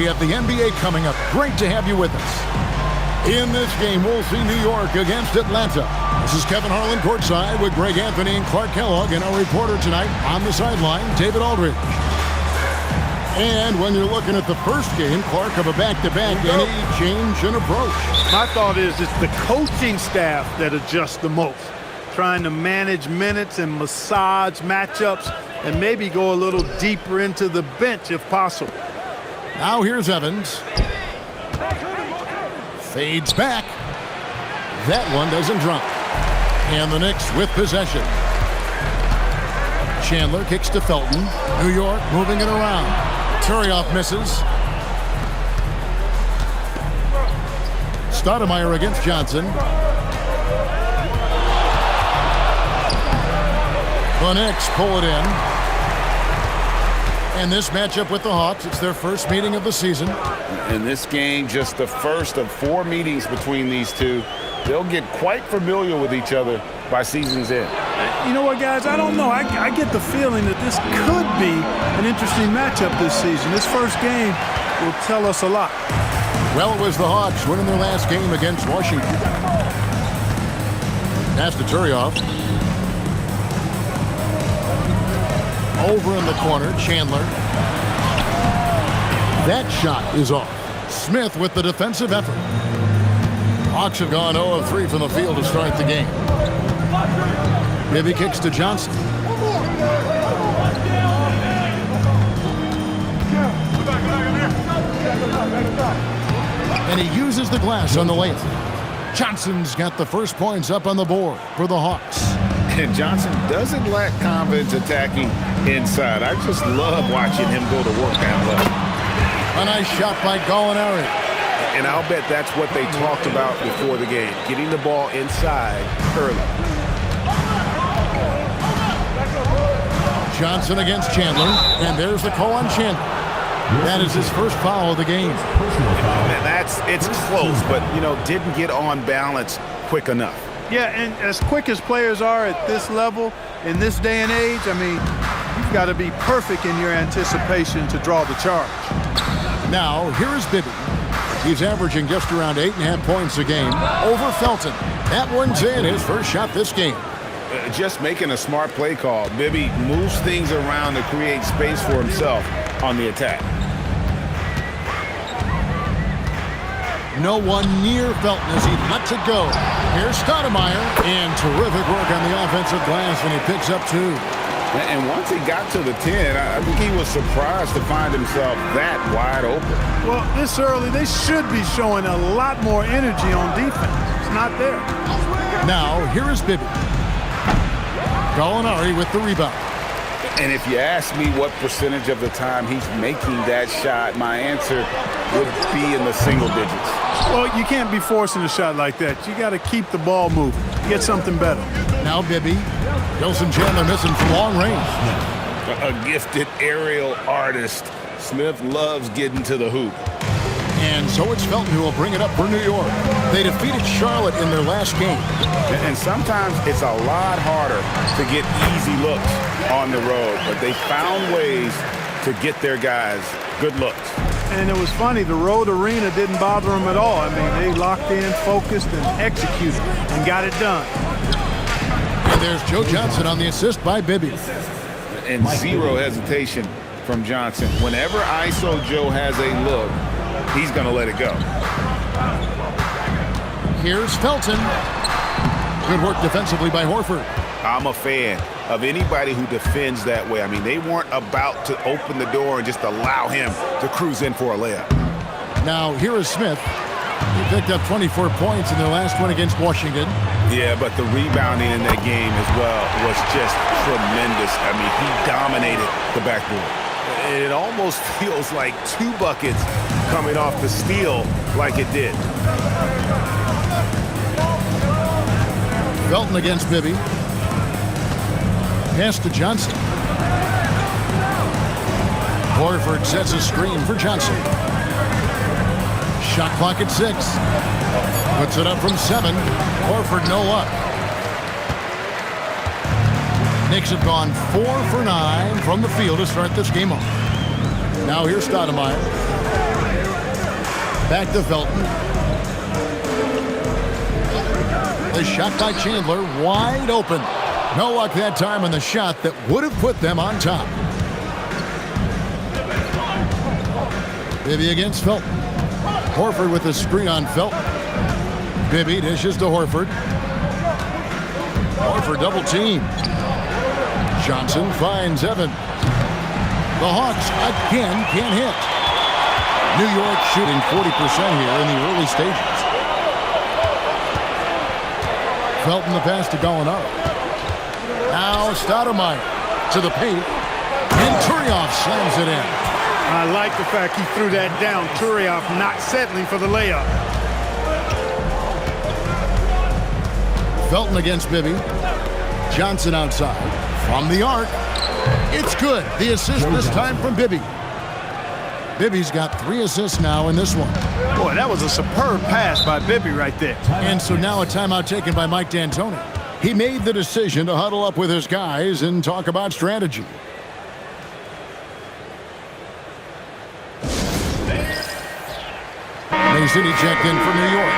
We have the NBA coming up. Great to have you with us. In this game, we'll see New York against Atlanta. This is Kevin Harlan courtside with Greg Anthony and Clark Kellogg, and our reporter tonight on the sideline, David Aldridge. And when you're looking at the first game, Clark, of a back-to-back, any change in approach? My thought is it's the coaching staff that adjusts the most, trying to manage minutes and massage matchups and maybe go a little deeper into the bench if possible. Now here's Evans. Fades back. That one doesn't drop. And the Knicks with possession. Chandler kicks to Felton. New York moving it around. Turioff misses. Stoudemire against Johnson. The Knicks pull it in. And this matchup with the Hawks, it's their first meeting of the season. In this game, just the first of 4 meetings between these two. They'll get quite familiar with each other by season's end. You know what, guys? I don't know. I get the feeling that this could be an interesting matchup this season. This first game will tell us a lot. Well, it was the Hawks winning their last game against Washington. Pass to Turioff. Over in the corner, Chandler. That shot is off. Smith with the defensive effort. Hawks have gone 0 of 3 from the field to start the game. Bibby kicks to Johnson. And he uses the glass on the layup. Johnson's got the first points up on the board for the Hawks. And Johnson doesn't lack confidence attacking inside. I just love watching him go to work down low. A nice shot by Gallinari. And I'll bet that's what they talked about before the game, getting the ball inside early. Johnson against Chandler, and there's the call on Chandler. That is his first foul of the game. And it's close, but, didn't get on balance quick enough. Yeah, and as quick as players are at this level, in this day and age, I mean, you've got to be perfect in your anticipation to draw the charge. Now, here is Bibby. He's averaging just around 8.5 points a game over Felton. That one's in, his first shot this game. Just making a smart play call. Bibby moves things around to create space for himself on the attack. No one near Felton as he lets it go. Here's Stoudemire, and terrific work on the offensive glass, and he picks up 2. And once he got to the 10, I think he was surprised to find himself that wide open. Well, this early, they should be showing a lot more energy on defense. It's not there. Now, here is Bibby. Gallinari with the rebound. And if you ask me what percentage of the time he's making that shot, my answer would be in the single digits. Well, you can't be forcing a shot like that. You got to keep the ball moving. Get something better. Now Bibby. Wilson Chandler missing from long range. A gifted aerial artist. Smith loves getting to the hoop. And so it's Felton who will bring it up for New York. They defeated Charlotte in their last game. And sometimes it's a lot harder to get easy looks on the road, but they found ways to get their guys good looks. And it was funny, the road arena didn't bother them at all. I mean, they locked in, focused, and executed, and got it done. And there's Joe Johnson on the assist by Bibby. And zero hesitation from Johnson. Whenever ISO Joe has a look, he's going to let it go. Here's Felton. Good work defensively by Horford. I'm a fan of anybody who defends that way. I mean, they weren't about to open the door and just allow him to cruise in for a layup. Now, here is Smith. He picked up 24 points in their last one against Washington. Yeah, but the rebounding in that game as well was just tremendous. I mean, he dominated the backboard. It almost feels like 2 buckets coming off the steal like it did. Felton against Bibby. Pass to Johnson. Horford sets a screen for Johnson. Shot clock at 6. Puts it up from 7. Horford no luck. Knicks have gone 4 for 9 from the field to start this game off. Now here's Stoudemire. Back to Felton. The shot by Chandler, wide open. No luck that time on the shot that would have put them on top. Bibby against Felton. Horford with the screen on Felton. Bibby dishes to Horford. Horford double team. Johnson finds Evan. The Hawks again can't hit. New York shooting 40% here in the early stages. Felton the pass to Gallinari. Now Stoudemire to the paint. And Turioff slams it in. I like the fact he threw that down. Turioff not settling for the layup. Felton against Bibby. Johnson outside. From the arc. It's good. The assist this time from Bibby. Bibby's got 3 assists now in this one. Boy, that was a superb pass by Bibby right there. And so now a timeout taken by Mike D'Antoni. He made the decision to huddle up with his guys and talk about strategy. Mason, he checked in for New York.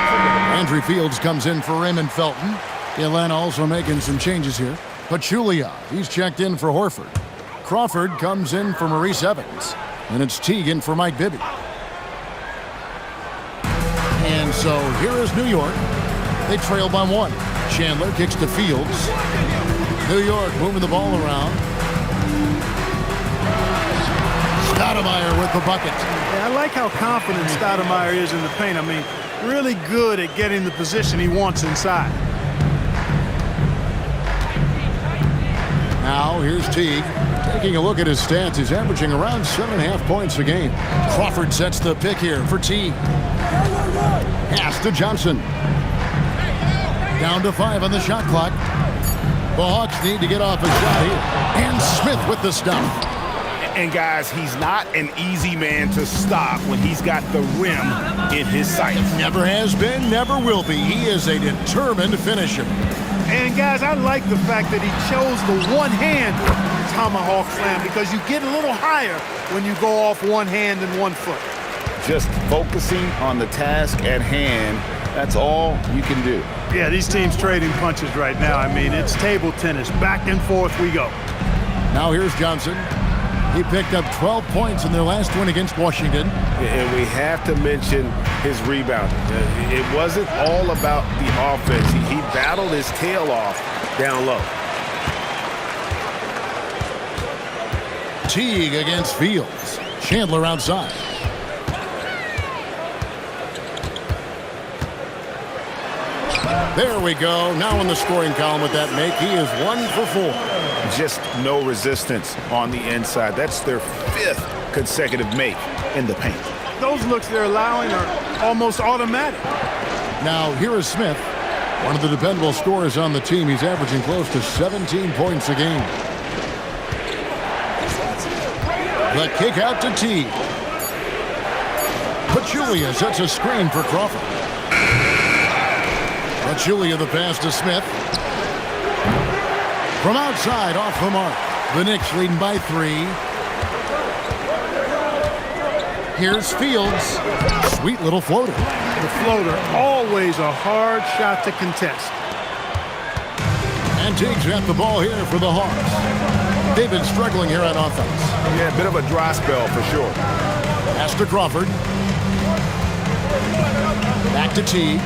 Andrew Fields comes in for Raymond Felton. Atlanta also making some changes here. Pachulia, he's checked in for Horford. Crawford comes in for Maurice Evans. And it's Teague for Mike Bibby. And so here is New York. They trail by 1. Chandler kicks to Fields. New York moving the ball around. Stoudemire with the bucket. Yeah, I like how confident Stoudemire is in the paint. I mean, really good at getting the position he wants inside. Now here's Teague. Taking a look at his stats, he's averaging around 7.5 points a game. Crawford sets the pick here for Teague. Pass to Johnson. Down to 5 on the shot clock. The Hawks need to get off a shot here. And Smith with the stop. And guys, he's not an easy man to stop when he's got the rim in his sights. Never has been, never will be. He is a determined finisher. And guys, I like the fact that he chose the one-hand tomahawk slam because you get a little higher when you go off one hand and 1 foot. Just focusing on the task at hand, that's all you can do. Yeah, these teams trading punches right now. I mean, it's table tennis. Back and forth we go. Now here's Johnson. He picked up 12 points in their last win against Washington. And we have to mention his rebounding. It wasn't all about the offense. He battled his tail off down low. Teague against Fields. Chandler outside. There we go. Now in the scoring column with that make, he is 1 for 4. Just no resistance on the inside. That's their 5th consecutive make in the paint. Those looks they're allowing are almost automatic. Now here is Smith, one of the dependable scorers on the team. He's averaging close to 17 points a game. The kick out to Teague. Pachulia sets a screen for Crawford. Pachulia the pass to Smith. From outside, off the mark. The Knicks leading by 3. Here's Fields. Sweet little floater. The floater, always a hard shot to contest. And Teague's got the ball here for the Hawks. They've been struggling here on offense. Yeah, a bit of a dry spell for sure. Pass to Crawford. Back to Teague.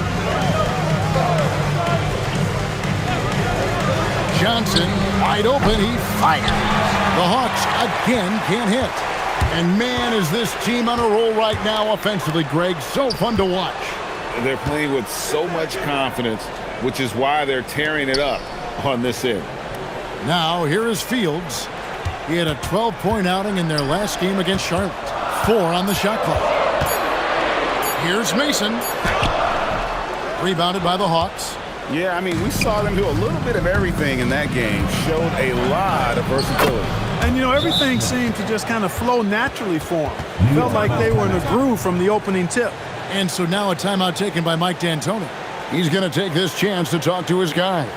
Johnson, wide open, he fires. The Hawks again can't hit. And man, is this team on a roll right now offensively, Greg. So fun to watch. They're playing with so much confidence, which is why they're tearing it up on this end. Now, here is Fields. He had a 12-point outing in their last game against Charlotte. 4 on the shot clock. Here's Mason. Rebounded by the Hawks. Yeah, I mean, we saw them do a little bit of everything in that game. Showed a lot of versatility. And, you know, everything seemed to just kind of flow naturally for them. Felt like they were in a groove from the opening tip. And so now a timeout taken by Mike D'Antoni. He's going to take this chance to talk to his guys.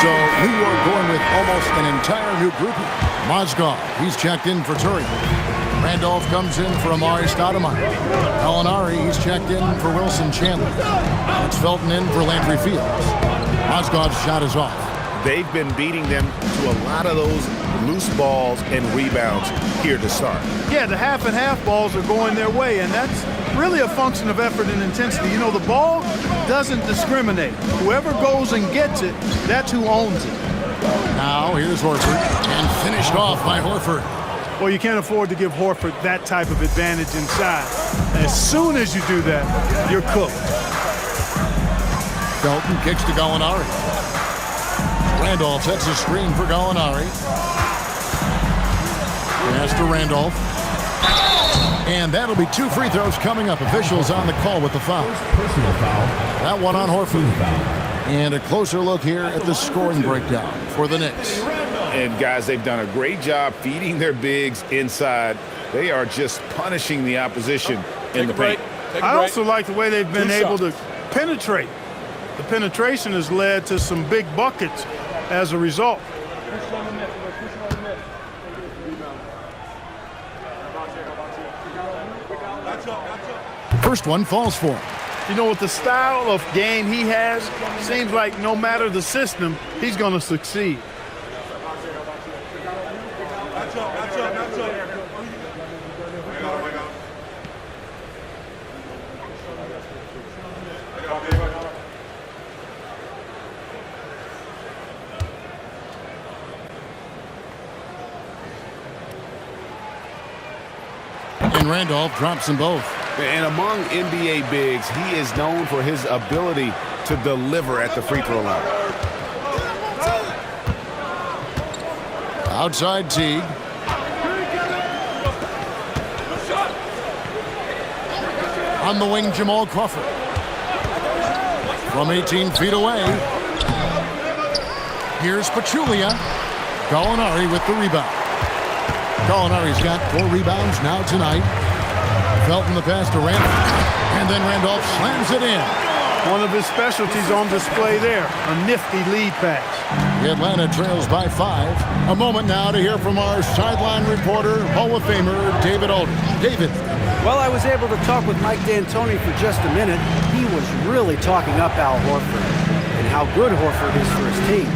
So New York going with almost an entire new grouping. Mozgov, he's checked in for Turian. Randolph comes in for Amari Stoudemire. Gallinari, he's checked in for Wilson Chandler. It's Felton in for Landry Fields. Mozgov's shot is off. They've been beating them to a lot of those loose balls and rebounds here to start. Yeah, the half and half balls are going their way, and that's really a function of effort and intensity. You know, the ball doesn't discriminate. Whoever goes and gets it, that's who owns it. Now here's Horford, and finished off by Horford. Well, you can't afford to give Horford that type of advantage inside. As soon as you do that, you're cooked. Felton kicks to Gallinari. Randolph sets a screen for Gallinari. Pass to Randolph. And that'll be 2 free throws coming up. Officials on the call with the foul. Personal foul. That one on Horford. Foul. And a closer look here at the scoring breakdown for the Knicks. And guys, they've done a great job feeding their bigs inside. They are just punishing the opposition in the paint. I also like the way they've been able to penetrate. The penetration has led to some big buckets as a result. First one falls for him. You know, with the style of game he has, seems like no matter the system, he's going to succeed. And Randolph drops them both. And among NBA bigs, he is known for his ability to deliver at the free throw line. Outside Teague. On the wing, Jamal Crawford. From 18 feet away. Here's Pachulia. Gallinari with the rebound. Gallinari's got 4 rebounds now tonight. Felton the pass to Randolph. And then Randolph slams it in. One of his specialties on display there, a nifty lead pass. The Atlanta trails by 5. A moment now to hear from our sideline reporter, Hall of Famer David Aldridge. David. Well, I was able to talk with Mike D'Antoni for just a minute. He was really talking up Al Horford and how good Horford is for his team.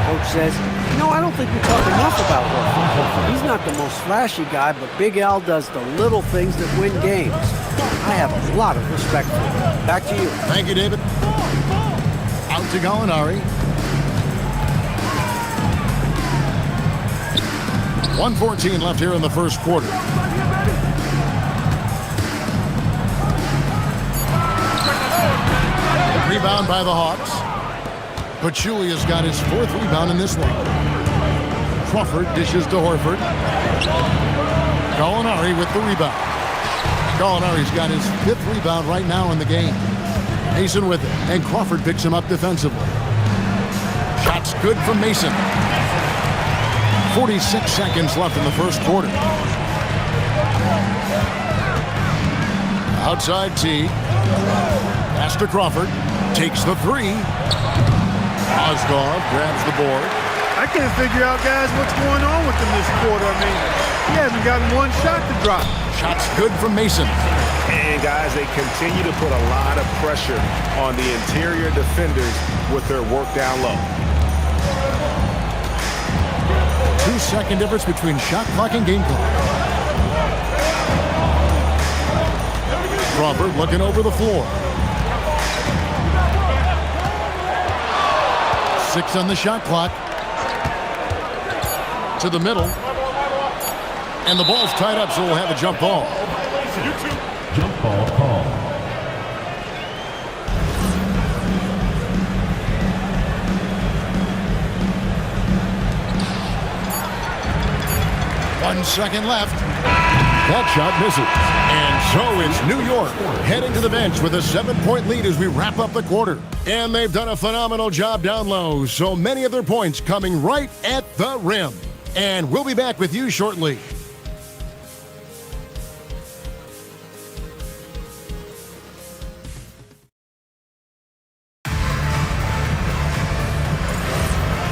Coach says, I don't think we talk enough about Horford. He's not the most flashy guy, but Big Al does the little things that win games. I have a lot of respect for him. Back to you. Thank you, David. Out to Gallinari. 1:14 left here in the first quarter. Rebound by the Hawks. Pachulia's got his 4th rebound in this one. Crawford dishes to Horford. Gallinari with the rebound. Gallinari's got his 5th rebound right now in the game. Mason with it, and Crawford picks him up defensively. Shots good from Mason. 46 seconds left in the first quarter. Outside T. Pass to Crawford. Takes the 3. Mozgov grabs the board. I can't figure out, guys, what's going on with him this quarter. I mean, he hasn't gotten one shot to drop. Shots good from Mason. And, guys, they continue to put a lot of pressure on the interior defenders with their work down low. 2-second difference between shot clock and game clock. Crawford looking over the floor. 6 on the shot clock. To the middle. And the ball's tied up, so we'll have a jump ball. Jump ball call. One second left. That shot misses. And so it's New York heading to the bench with a 7-point lead as we wrap up the quarter. And they've done a phenomenal job down low, so many of their points coming right at the rim. And we'll be back with you shortly.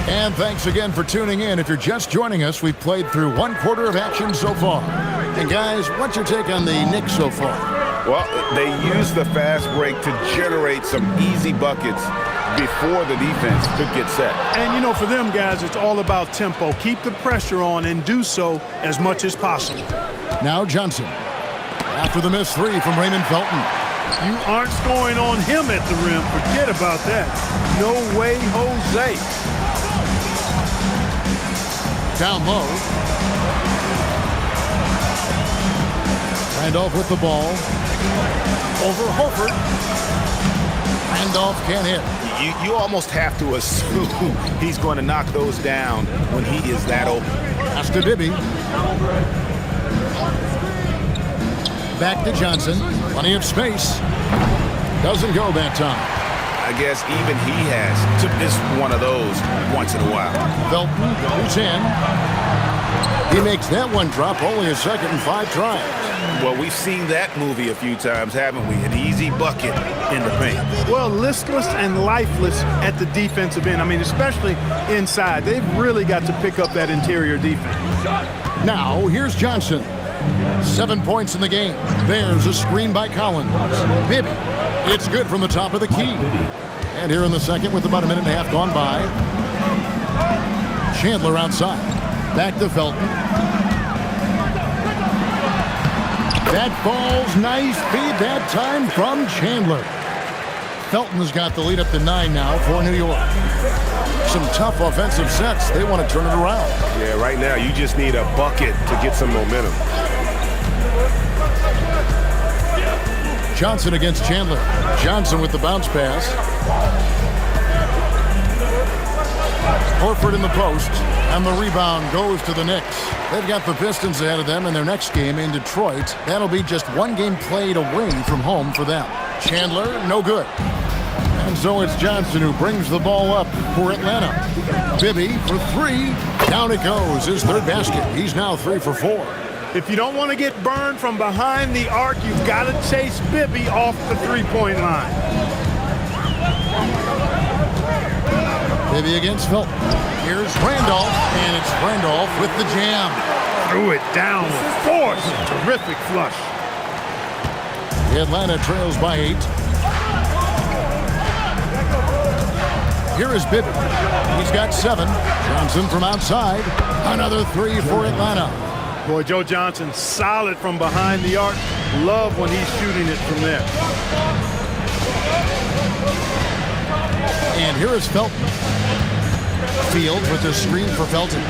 And thanks again for tuning in. If you're just joining us, we've played through 1 quarter of action so far. And guys, what's your take on the Knicks so far? Well, they use the fast break to generate some easy buckets before the defense could get set. And, you know, for them guys, it's all about tempo. Keep the pressure on and do so as much as possible. Now Johnson. After the missed three from Raymond Felton. You aren't scoring on him at the rim. Forget about that. No way, Jose. Down low. Randolph with the ball. Over Horford. Randolph can't hit. You almost have to assume he's going to knock those down when he is that open. Pass to Bibby. Back to Johnson. Plenty of space. Doesn't go that time. I guess even he has to miss one of those once in a while. Felton goes in. He makes that one drop, only a second and 5 tries. Well, we've seen that movie a few times, haven't we? An easy bucket in the paint. Well, listless and lifeless at the defensive end. I mean, especially inside. They've really got to pick up that interior defense. Now, here's Johnson. 7 points in the game. There's a screen by Collins. Bibby. It's good from the top of the key. And here in the second with about a minute and a half gone by. Chandler outside. Back to Felton. That falls nice feed that time from Chandler. Felton's got the lead up to 9 now for New York. Some tough offensive sets. They want to turn it around. Yeah, right now you just need a bucket to get some momentum. Johnson against Chandler. Johnson with the bounce pass. Horford in the post, and the rebound goes to the Knicks. They've got the Pistons ahead of them in their next game in Detroit. That'll be just one game played away from home for them. Chandler, no good. And so it's Johnson who brings the ball up for Atlanta. Bibby for 3. Down it goes, his third basket. He's now 3 for 4. If you don't want to get burned from behind the arc, you've got to chase Bibby off the three-point line. Bibby against Felton. Here's Randolph, and it's Randolph with the jam. Threw it down with force. Terrific flush. Atlanta trails by 8. Here is Bibby. He's got 7. Johnson from outside. Another 3 for Atlanta. Boy, Joe Johnson, solid from behind the arc. Love when he's shooting it from there. And here is Felton. Fields with the screen for Felton.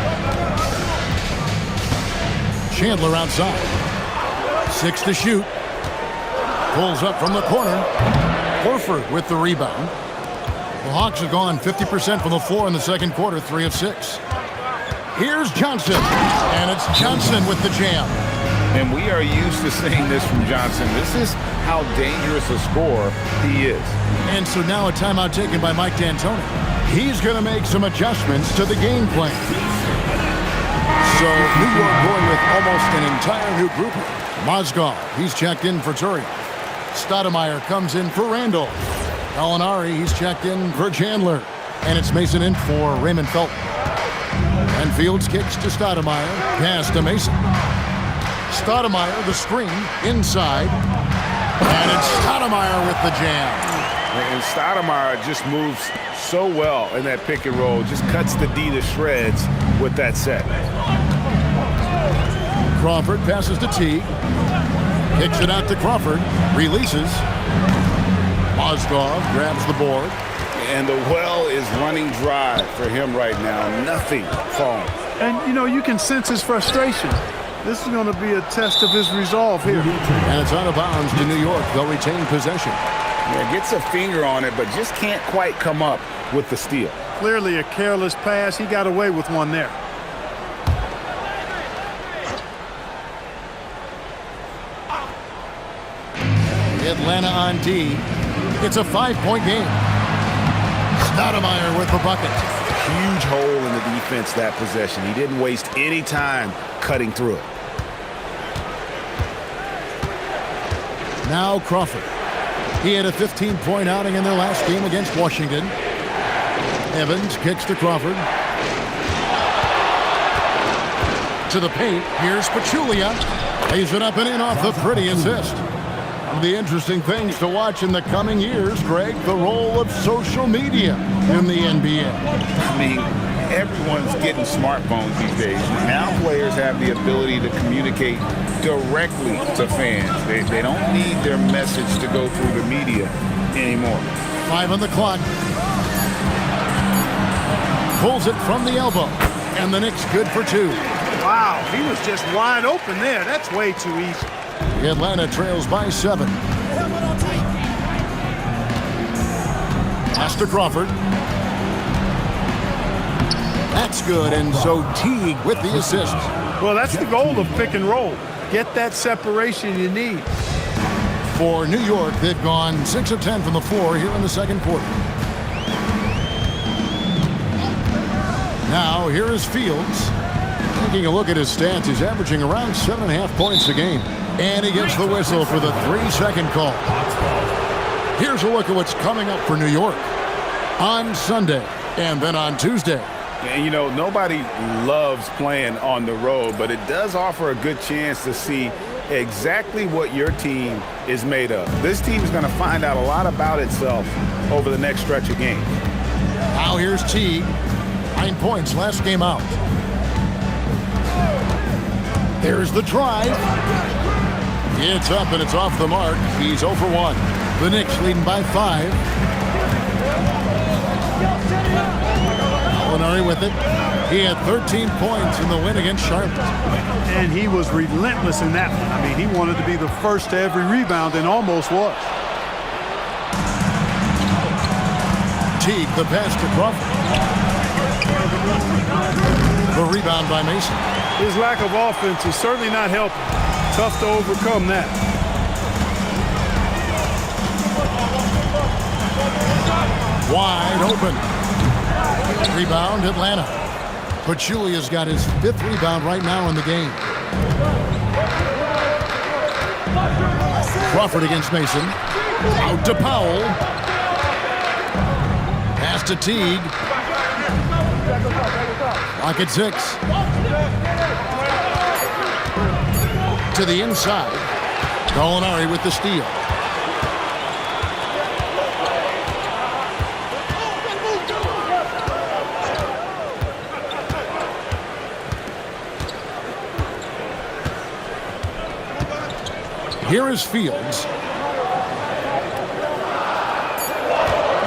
Chandler outside. 6 to shoot. Pulls up from the corner. Horford with the rebound. The Hawks have gone 50% from the floor in the second quarter, 3 of 6. Here's Johnson, and it's Johnson with the jam. And we are used to seeing this from Johnson. This is how dangerous a scorer he is. And so now a timeout taken by Mike D'Antoni. He's going to make some adjustments to the game plan. So New York going with almost an entire new group. Mozgov, he's checked in for Turi. Stoudemire comes in for Randall. Gallinari, he's checked in for Chandler. And it's Mason in for Raymond Felton. And Fields kicks to Stoudemire. Pass to Mason. Stoudemire, the screen, inside. And it's Stoudemire with the jam. And Stoudemire just moves so well in that pick and roll. Just cuts the D to shreds with that set. Crawford passes to Teague. Kicks it out to Crawford. Releases. Mozgov grabs the board. And the well is running dry for him right now. Nothing falling. And, you know, you can sense his frustration. This is going to be a test of his resolve here. And it's out of bounds to New York. They'll retain possession. Yeah, gets a finger on it, but just can't quite come up with the steal. Clearly a careless pass. He got away with one there. Atlanta on D. It's a 5-point game. Stoudemire with the bucket. Huge hole in the defense that possession. He didn't waste any time cutting through it. Now Crawford. He had a 15-point outing in their last game against Washington. Evans kicks to Crawford. To the paint. Here's Pachulia. Lays it up and in off the pretty assist. One of the interesting things to watch in the coming years, Greg, the role of social media in the NBA. I mean, everyone's getting smartphones these days. Now players have the ability to communicate directly to fans. They don't need their message to go through the media anymore. 5 on the clock. Pulls it from the elbow. And the Knicks good for 2. Wow, he was just wide open there. That's way too easy. Atlanta trails by 7. Pass to Crawford. That's good, and so Teague with the assist. Well, that's the goal of pick and roll. Get that separation you need. For New York, they've gone 6 of 10 from the floor here in the second quarter. Now, here is Fields. Taking a look at his stats, he's averaging around 7.5 points a game. And he gets the whistle for the 3-second call. Here's a look at what's coming up for New York on Sunday and then on Tuesday. And, you know, nobody loves playing on the road, but it does offer a good chance to see exactly what your team is made of. This team is going to find out a lot about itself over the next stretch of games. Now here's Teague. 9 points last game out. There's the drive. It's up and it's off the mark. He's 0 for 1. The Knicks leading by 5. Molinari with it. He had 13 points in the win against Charlotte. And he was relentless in that one. I mean, he wanted to be the first to every rebound and almost was. Teague, the pass to Crawford. The rebound by Mason. His lack of offense is certainly not helping. Tough to overcome that. Wide open. Rebound, Atlanta. Pachulia's got his 5th rebound right now in the game. Crawford against Mason. Out to Powell. Pass to Teague. Clock at 6. To the inside. Molinari with the steal. Here is Fields.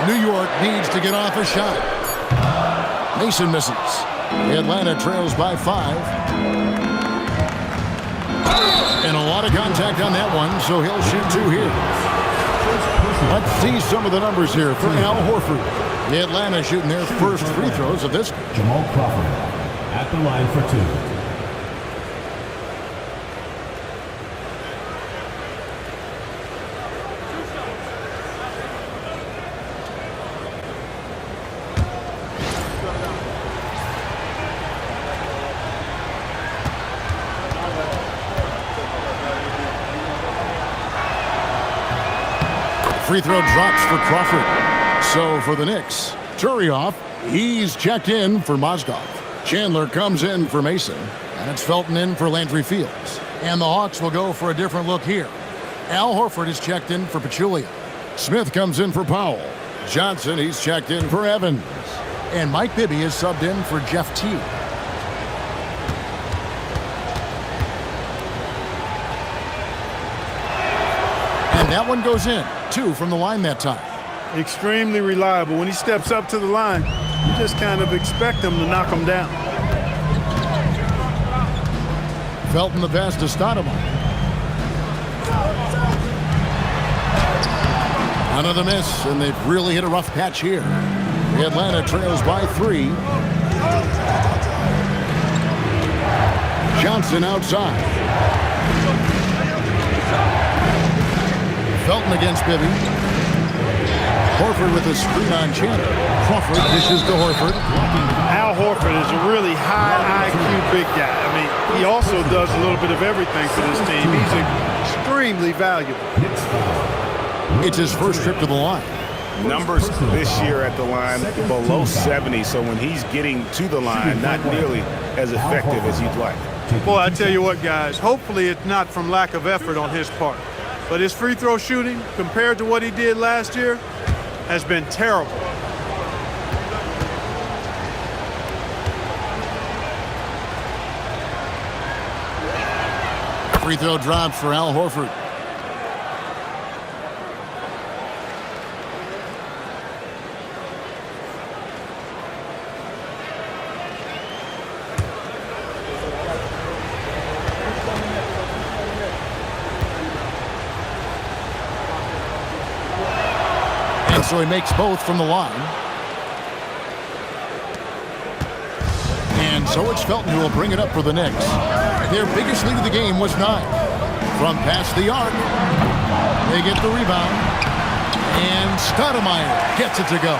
New York needs to get off a shot. Mason misses. Atlanta trails by 5. And a lot of contact on that one, so he'll shoot 2 here. Let's see some of the numbers here for Al Horford. The Atlanta shooting their first free throws of this. Jamal Crawford at the line for 2. Free throw drops for Crawford. So for the Knicks, Turioff, he's checked in for Mozgov. Chandler comes in for Mason. And it's Felton in for Landry Fields. And the Hawks will go for a different look here. Al Horford is checked in for Pachulia. Smith comes in for Powell. Johnson, he's checked in for Evans. And Mike Bibby is subbed in for Jeff Teague. And that one goes in. 2 from the line that time. Extremely reliable. When he steps up to the line, you just kind of expect him to knock him down. Felton the pass to Stoudemire. Another miss, and they've really hit a rough patch here. Atlanta trails by 3. Johnson outside. Felton against Bibby. Horford with a screen on Chandler. Crawford dishes to Horford. Al Horford is a really high IQ big guy. I mean, he also does a little bit of everything for this team. He's extremely valuable. It's his first trip to the line. Numbers this year at the line below 70, so when he's getting to the line, not nearly as effective as you'd like. Boy, I tell you what, guys, hopefully it's not from lack of effort on his part. But his free throw shooting, compared to what he did last year, has been terrible. Free throw drops for Al Horford. And so he makes both from the line. And so it's Felton who will bring it up for the Knicks. Their biggest lead of the game was 9. From past the arc, they get the rebound. And Stoudemire gets it to go.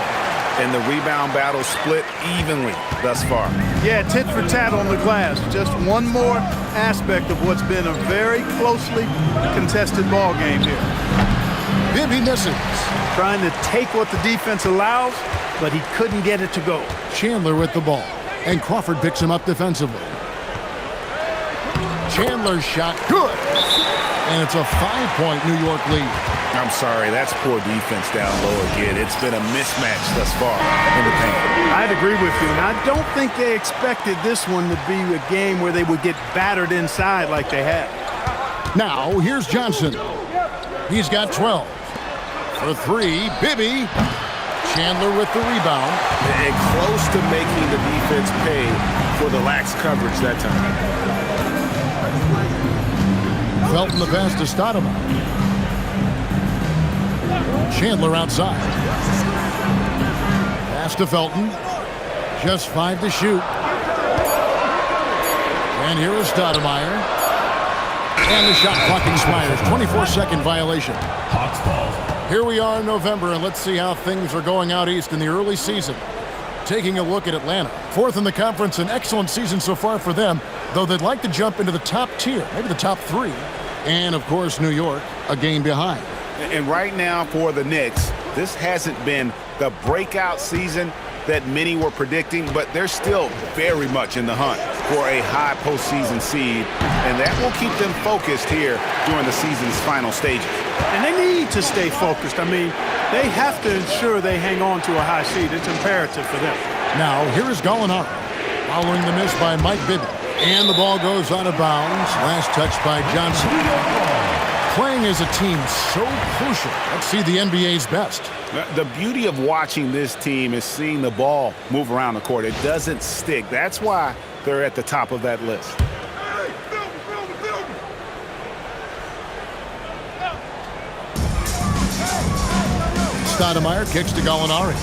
And the rebound battle split evenly thus far. Yeah, tit for tat on the glass. Just one more aspect of what's been a very closely contested ball game here. Bibby misses. Trying to take what the defense allows, but he couldn't get it to go. Chandler with the ball. And Crawford picks him up defensively. Chandler's shot, good. And it's a 5-point New York lead. I'm sorry, that's poor defense down low again. It's been a mismatch thus far in the paint. I'd agree with you, and I don't think they expected this one to be a game where they would get battered inside like they had. Now, here's Johnson. He's got 12. For 3, Bibby. Chandler with the rebound. And close to making the defense pay for the lax coverage that time. Felton the pass to Stoudemire. Chandler outside. Pass to Felton. Just 5 to shoot. And here is Stoudemire. And the shot clock expires. 24-second violation. Hawks ball. Here we are in November, and let's see how things are going out east in the early season. Taking a look at Atlanta. 4th in the conference, an excellent season so far for them, though they'd like to jump into the top tier, maybe the top 3. And, of course, New York, a game behind. And right now for the Knicks, this hasn't been the breakout season that many were predicting, but they're still very much in the hunt for a high postseason seed, and that will keep them focused here during the season's final stages. And they need to stay focused. I mean, they have to ensure they hang on to a high seed. It's imperative for them. Now, here is Gallinari, following the miss by Mike Bibby. And the ball goes out of bounds. Last touch by Johnson. Playing as a team so crucial. Let's see the NBA's best. The beauty of watching this team is seeing the ball move around the court. It doesn't stick. That's why they're at the top of that list. Stoudemire kicks to Gallinari.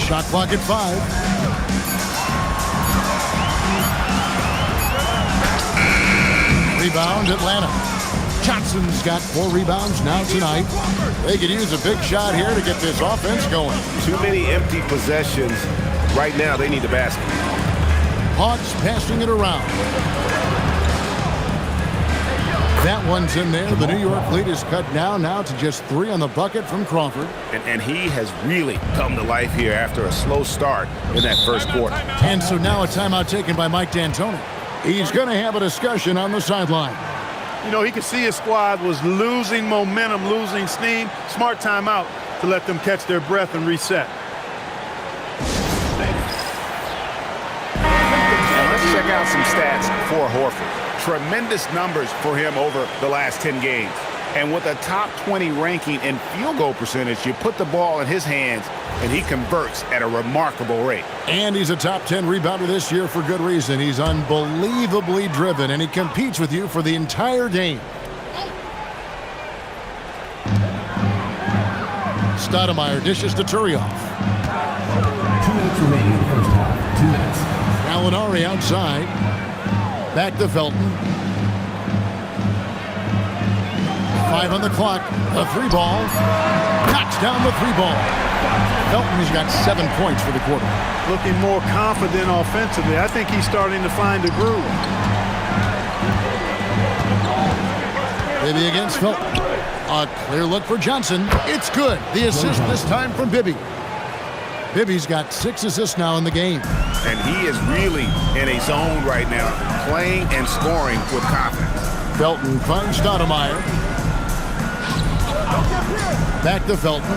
Shot clock at 5. Rebound, Atlanta. Johnson's got 4 rebounds now tonight. They could use a big shot here to get this offense going. Too many empty possessions. Right now, they need the basket. Hawks passing it around. That one's in there. The New York lead is cut now to just 3 on the bucket from Crawford. And he has really come to life here after a slow start in that first quarter. And so now a timeout taken by Mike D'Antoni. He's going to have a discussion on the sideline. You know, he could see his squad was losing momentum, losing steam. Smart timeout to let them catch their breath and reset. Now let's check out some stats for Horford. Tremendous numbers for him over the last 10 games. And with a top 20 ranking in field goal percentage, you put the ball in his hands, and he converts at a remarkable rate. And he's a top 10 rebounder this year for good reason. He's unbelievably driven, and he competes with you for the entire game. Stoudemire dishes to Turioff. 2 minutes remaining in the first half. 2 minutes. Gallinari outside. Back to Felton. 5 on the clock. A 3 ball. Knocks down the 3 ball. Felton has got 7 points for the quarter. Looking more confident offensively. I think he's starting to find a groove. Bibby against Felton. A clear look for Johnson. It's good. The assist this time from Bibby. Bibby's got 6 assists now in the game. and he is really in a zone right now, playing and scoring with confidence. Felton finds Stoudemire. Back to Felton.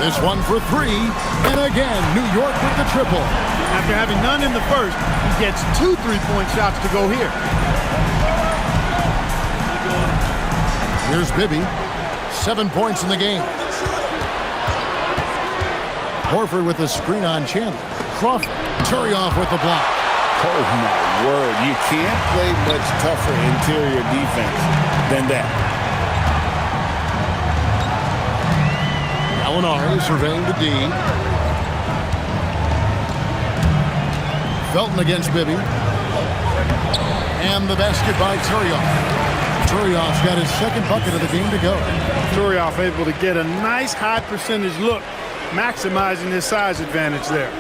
This one for three. And again, New York with the triple. After having none in the first, he gets 2 3-point shots to go here. Here's Bibby. 7 points in the game. Horford with the screen on Chandler. Crawford. Turioff with the block. Oh, my word. You can't play much tougher interior defense than that. Gallinari surveying the D. Felton against Bibby. And the basket by Turioff. Turioff's got his second bucket of the game to go. Turioff able to get a nice high percentage look, maximizing his size advantage there.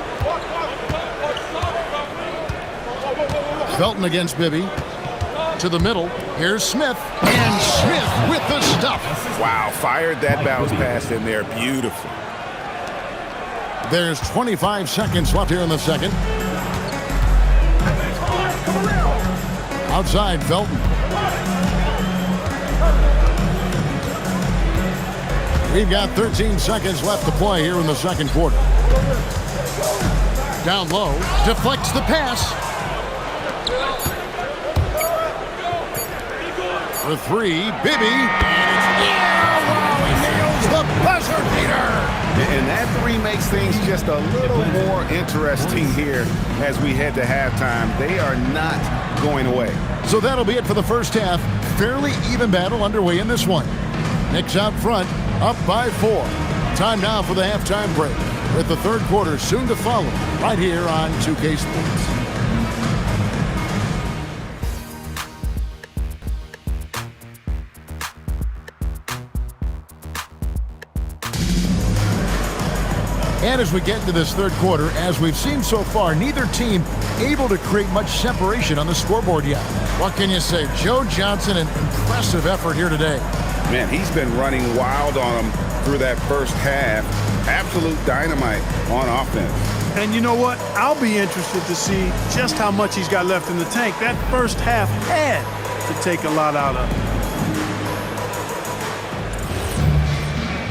Felton against Bibby. To the middle. Here's Smith. And Smith with the stuff. Wow, fired that bounce pass in there. Beautiful. There's 25 seconds left here in the second. Outside, Felton. We've got 13 seconds left to play here in the second quarter. Down low, deflects the pass. For three, Bibby. And he nails the buzzer beater. And that three makes things just a little more interesting here as we head to halftime. They are not going away. So that'll be it for the first half. Fairly even battle underway in this one. Knicks out front, up by 4. Time now for the halftime break, with the third quarter soon to follow, right here on 2K Sports. And as we get into this third quarter, as we've seen so far, neither team able to create much separation on the scoreboard yet. What can you say? Joe Johnson, an impressive effort here today. Man, he's been running wild on them through that first half. Absolute dynamite on offense. And you know what? I'll be interested to see just how much he's got left in the tank. That first half had to take a lot out of him.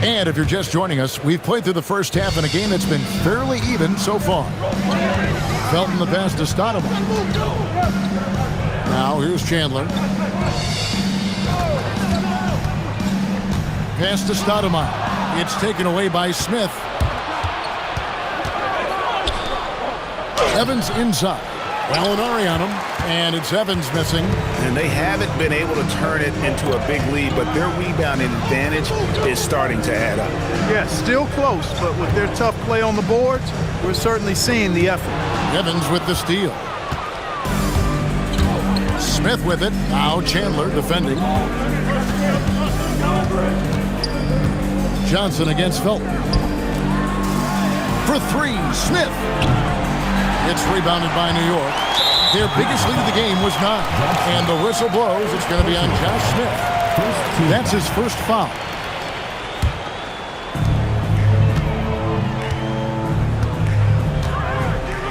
And if you're just joining us, we've played through the first half in a game that's been fairly even so far. Felton the pass to Stoudemire. Now here's Chandler. Pass to Stoudemire. It's taken away by Smith. Evans inside. Gallinari on him, and it's Evans missing. And they haven't been able to turn it into a big lead, but their rebounding advantage is starting to add up. Yeah, still close, but with their tough play on the boards, we're certainly seeing the effort. Evans with the steal. Smith with it. Now Chandler defending. Johnson against Felton. For three, Smith. It's rebounded by New York. Their biggest lead of the game was 9. And the whistle blows. It's going to be on Josh Smith. That's his first foul.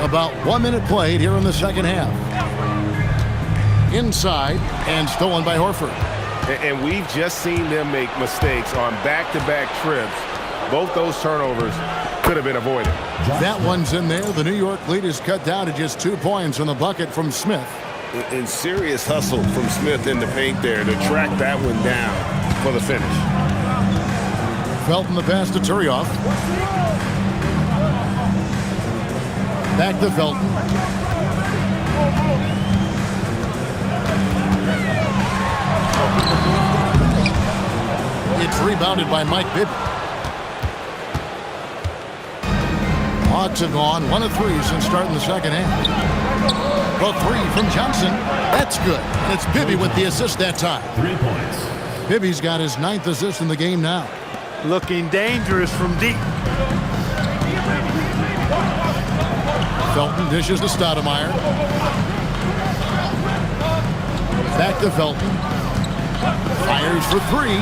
About 1 minute played here in the second half. Inside and stolen by Horford. And we've just seen them make mistakes on back-to-back trips. Both those turnovers could have been avoided. That one's in there. The New York lead is cut down to just 2 points on the bucket from Smith. And serious hustle from Smith in the paint there to track that one down for the finish. Felton the pass to Turioff. Back to Felton. It's rebounded by Mike Bibby. Hawks have gone 1 of 3 since starting the second half. The 3 from Johnson. That's good. And it's Bibby with the assist that time. 3 points. Bibby's got his 9th assist in the game now. Looking dangerous from deep. Felton dishes to Stoudemire. Back to Felton. Fires for 3.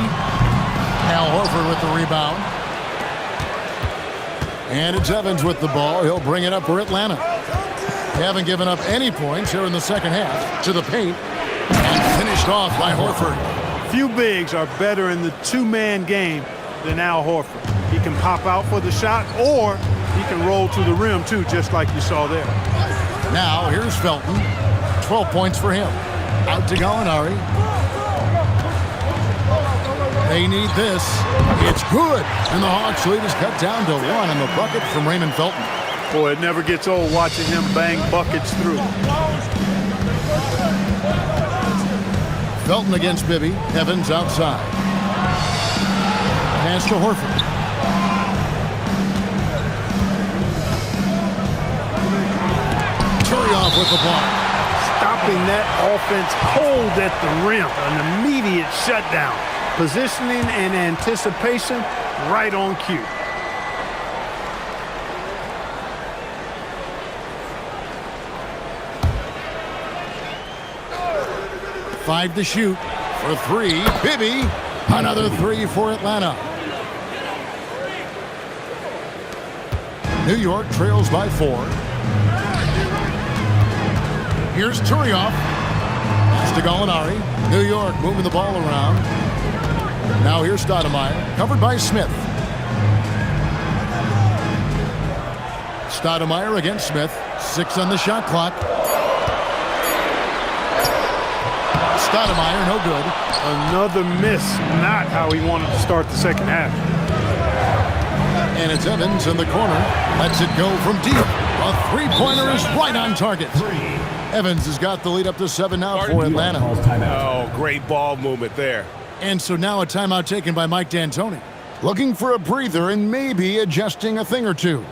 Al Horford with the rebound. And it's Evans with the ball. He'll bring it up for Atlanta. They haven't given up any points here in the second half. To the paint. And finished off by Horford. Few bigs are better in the two-man game than Al Horford. He can pop out for the shot, or he can roll to the rim, too, just like you saw there. Now, here's Felton. 12 points for him. Out to Gallinari. They need this. It's good. And the Hawks lead is cut down to 1 on the bucket from Raymond Felton. Boy, it never gets old watching him bang buckets through. Felton against Bibby. Evans outside. Pass to Horford. Turioff with the block. Stopping that offense cold at the rim. An immediate shutdown. Positioning and anticipation right on cue. Five to shoot for 3. Bibby. Another 3 for Atlanta. New York trails by 4. Here's Turioff. Pass to Gallinari. New York moving the ball around. Now here's Stoudemire. Covered by Smith. Stoudemire against Smith. 6 on the shot clock. Stoudemire, no good. Another miss. Not how he wanted to start the second half. And it's Evans in the corner. Lets it go from deep. A three-pointer is right on target. Evans has got the lead up to 7 now for Atlanta. Oh, great ball movement there. And so now a timeout taken by Mike D'Antoni. Looking for a breather and maybe adjusting a thing or two.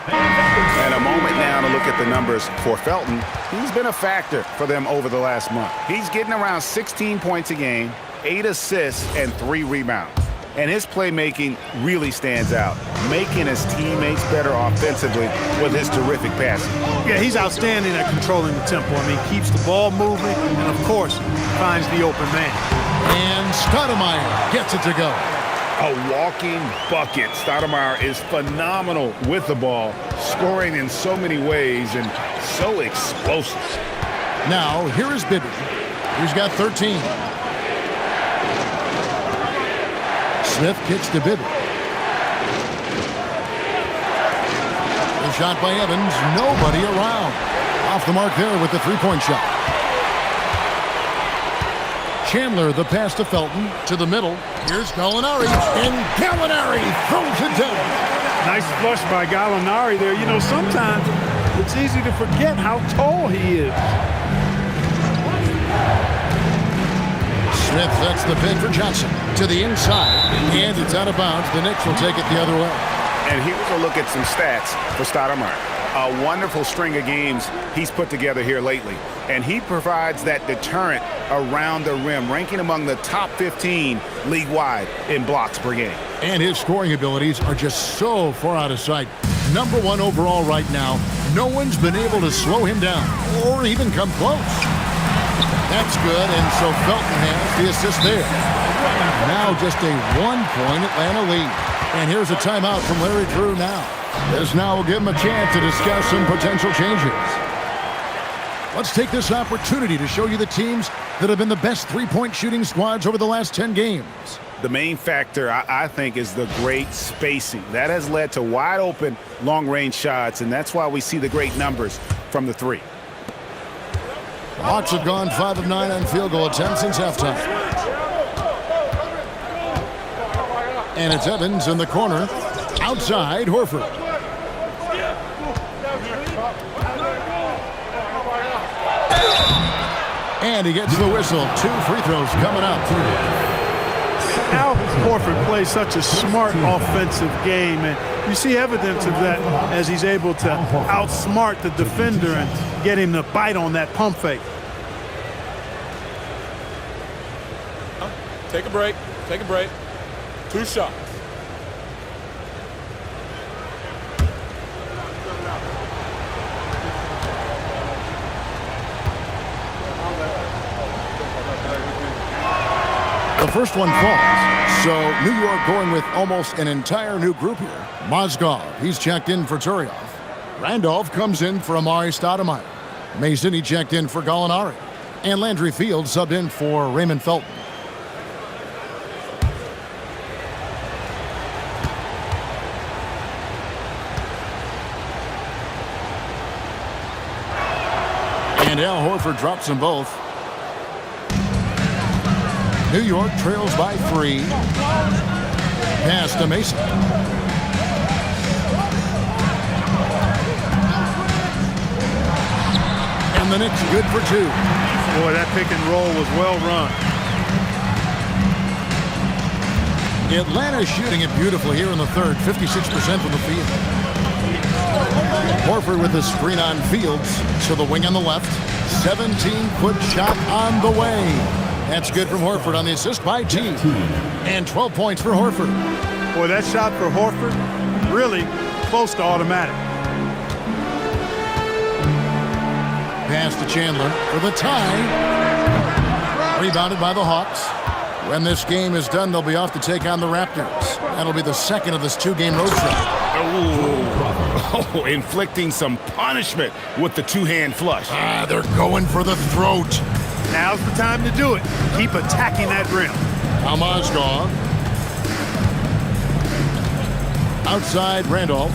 And a moment now to look at the numbers for Felton. He's been a factor for them over the last month. He's getting around 16 points a game, 8 assists, and 3 rebounds. And his playmaking really stands out, making his teammates better offensively with his terrific passing. Yeah, he's outstanding at controlling the tempo. I mean, keeps the ball moving and, of course, finds the open man. And Stoudemire gets it to go. A walking bucket. Stoudemire is phenomenal with the ball, scoring in so many ways and so explosive. Now, here is Bibby. He's got 13. Smith kicks to Bibby. The shot by Evans. Nobody around. Off the mark there with the three-point shot. Chandler, the pass to Felton. To the middle. Here's Gallinari. And Gallinari throws it down. Nice flush by Gallinari there. You know, sometimes it's easy to forget how tall he is. Smith sets the pin for Johnson to the inside, and it's out of bounds. The Knicks will take it the other way. And here's a look at some stats for Stoudemire. A wonderful string of games he's put together here lately. And he provides that deterrent around the rim, ranking among the top 15 league-wide in blocks per game. And his scoring abilities are just so far out of sight. Number 1 overall right now. No one's been able to slow him down or even come close. That's good, and so Felton has the assist there. Now just a 1-point Atlanta lead. And here's a timeout from Larry Drew now. This now will give him a chance to discuss some potential changes. Let's take this opportunity to show you the teams that have been the best three-point shooting squads over the last 10 games. The main factor, I think, is the great spacing. That has led to wide-open, long-range shots, and that's why we see the great numbers from the three. The Hawks have gone 5 of 9 on field goal attempts since halftime. And it's Evans in the corner. Outside, Horford. And he gets the whistle. 2 free throws coming up. Al Horford plays such a smart offensive game, and you see evidence of that as he's able to outsmart the defender and get him to bite on that pump fake. Take a break. Take a break. 2 shots. The first one falls. So New York going with almost an entire new group here. Mozgov, he's checked in for Turioff. Randolph comes in for Amari Stoudemire. Mason, he checked in for Gallinari. And Landry Fields subbed in for Raymond Felton. And Al Horford drops them both. New York trails by 3. Pass to Mason. And the Knicks good for 2. Boy, that pick and roll was well run. Atlanta shooting it beautifully here in the third, 56% from the field. Horford with the screen on Fields to the wing on the left. 17-foot shot on the way. That's good from Horford on the assist by T. And 12 points for Horford. Boy, that shot for Horford, really close to automatic. Pass to Chandler for the tie. Rebounded by the Hawks. When this game is done, they'll be off to take on the Raptors. That'll be the second of this 2-game road trip. Oh, inflicting some punishment with the two-hand flush. They're going for the throat. Now's the time to do it. Keep attacking that rim. Mozgov. Outside Randolph.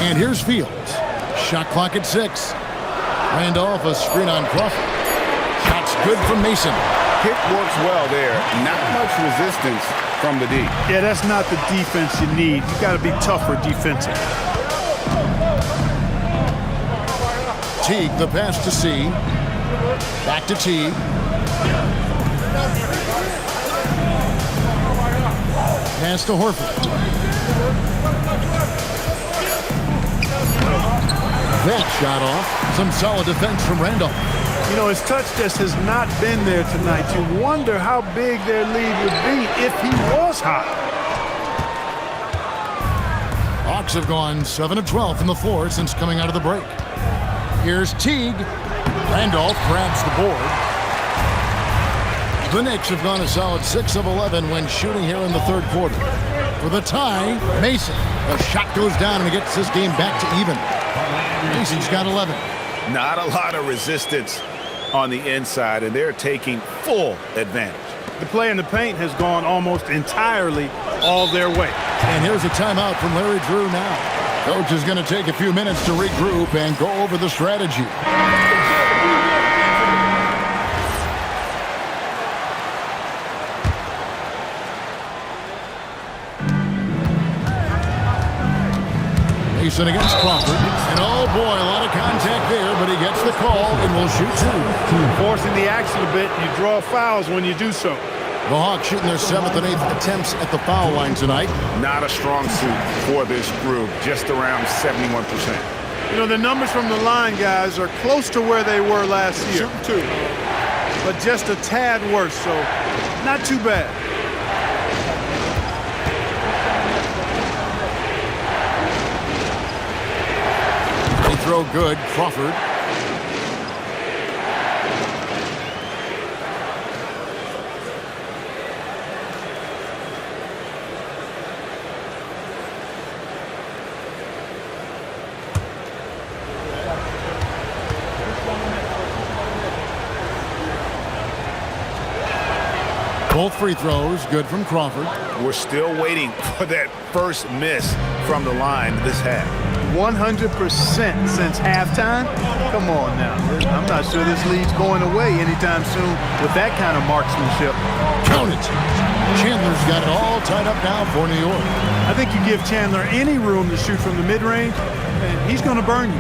And here's Fields. Shot clock at 6. Randolph, a screen on Crawford. Shot's good from Mason. Pick works well there. Not much resistance from the D. Yeah, that's not the defense you need. You got to be tougher defensive. Teague, the pass to C. Back to Teague. Pass to Horford. That shot off. Some solid defense from Randolph. You know, his touch just has not been there tonight. You wonder how big their lead would be if he was hot. Hawks have gone 7 of 12 from the floor since coming out of the break. Here's Teague. Randolph grabs the board. The Knicks have gone a solid 6 of 11 when shooting here in the third quarter. For the tie, Mason. The shot goes down and it gets this game back to even. Mason's got 11. Not a lot of resistance on the inside, and they're taking full advantage. The play in the paint has gone almost entirely all their way. And here's a timeout from Larry Drew now. Coach is going to take a few minutes to regroup and go over the strategy. Mason against Crawford. And oh boy, a lot of contact there, but he gets the call and will shoot 2. Forcing the action a bit, you draw fouls when you do so. The Hawks shooting their 7th and 8th attempts at the foul line tonight. Not a strong suit for this group, just around 71%. You know, the numbers from the line, guys, are close to where they were last year. Shooting 2. But just a tad worse, so not too bad. Free throw good, Crawford. Both free throws, good from Crawford. We're still waiting for that first miss from the line this half. 100% since halftime? Come on now. I'm not sure this lead's going away anytime soon with that kind of marksmanship. Count it. Chandler's got it all tied up now for New York. I think you give Chandler any room to shoot from the mid-range, and he's going to burn you.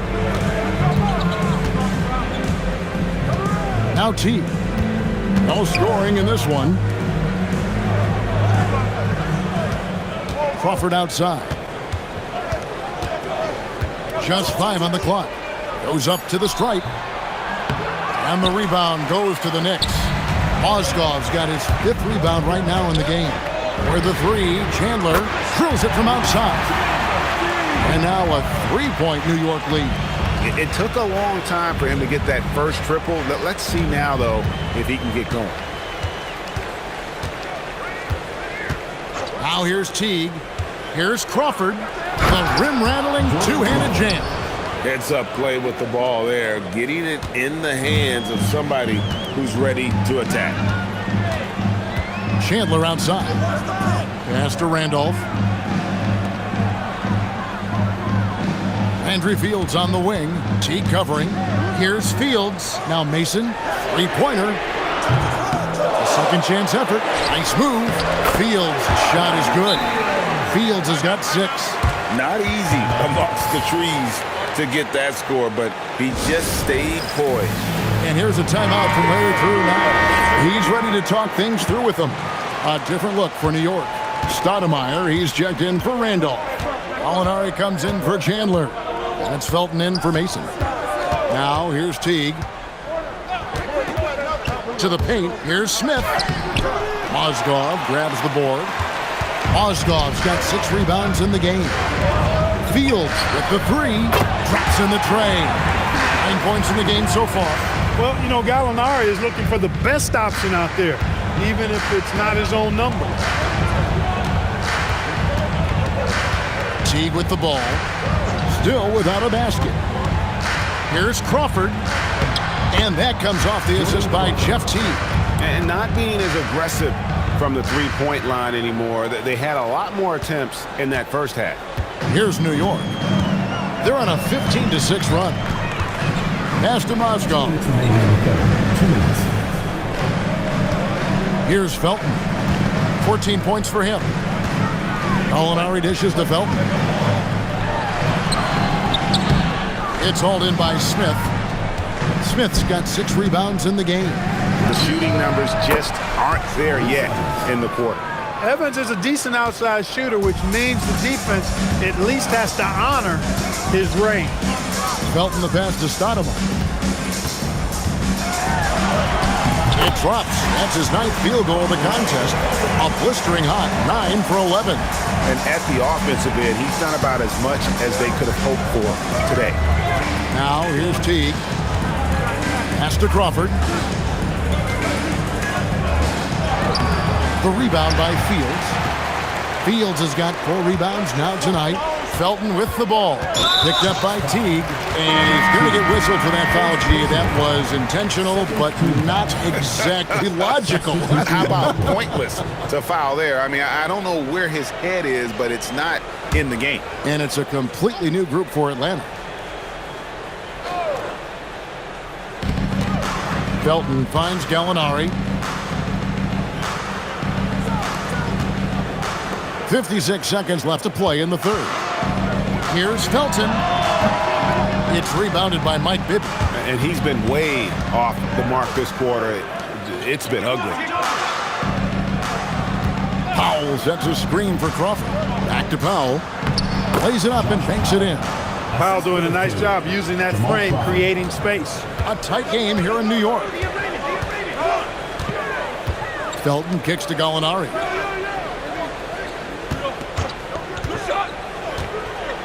Now T. No scoring in this one. Crawford outside. Just 5 on the clock. Goes up to the stripe. And the rebound goes to the Knicks. Mozgov's got his 5th rebound right now in the game. For the 3, Chandler drills it from outside. And now a 3-point New York lead. It took a long time for him to get that first triple. Let's see now, though, if he can get going. Now here's Teague. Here's Crawford. The rim-rattling two-handed jam. Heads-up play with the ball there, getting it in the hands of somebody who's ready to attack. Chandler outside. Pass to Randolph. Andrew Fields on the wing. Teague covering. Here's Fields. Now Mason. Three-pointer. A second chance effort. Nice move. Fields' shot is good. Fields has got 6. Not easy amongst the trees to get that score, but he just stayed poised. And here's a timeout from Larry Drew now. He's ready to talk things through with them. A different look for New York. Stoudemire, he's checked in for Randolph. Gallinari comes in for Chandler. And it's Felton in for Mason. Now here's Teague. To the paint, here's Smith. Mozgov grabs the board. Mozgov's got 6 rebounds in the game. Fields with the 3. Drops in the tray. 9 points in the game so far. Well, you know, Gallinari is looking for the best option out there, even if it's not his own number. Teague with the ball. Still without a basket. Here's Crawford. And that comes off the assist by Jeff Teague. And not being as aggressive from the three-point line anymore. They had a lot more attempts in that first half. Here's New York. They're on a 15-6 run. Pass to Mozgov. Here's Felton. 14 points for him. Gallinari dishes to Felton. It's hauled in by Smith. Smith's got 6 rebounds in the game. The shooting numbers just aren't there yet in the quarter. Evans is a decent outside shooter, which means the defense at least has to honor his range. Felton the pass to Stoudemire. It drops. That's his 9th field goal of the contest. A blistering hot 9 for 11. And at the offensive end, he's done about as much as they could have hoped for today. Now here's Teague. Pass to Crawford. The rebound by Fields. Fields has got 4 rebounds now tonight. Felton with the ball. Picked up by Teague. And he's going to get whistled for that foul, G. That was intentional, but not exactly logical. How about pointless to foul there? I mean, I don't know where his head is, but it's not in the game. And it's a completely new group for Atlanta. Felton finds Gallinari. 56 seconds left to play in the third. Here's Felton. It's rebounded by Mike Bibby. And he's been way off the mark this quarter. It's been ugly. Powell sets a screen for Crawford. Back to Powell. Plays it up and banks it in. Powell doing a nice job using that frame, creating space. A tight game here in New York. Felton kicks to Gallinari.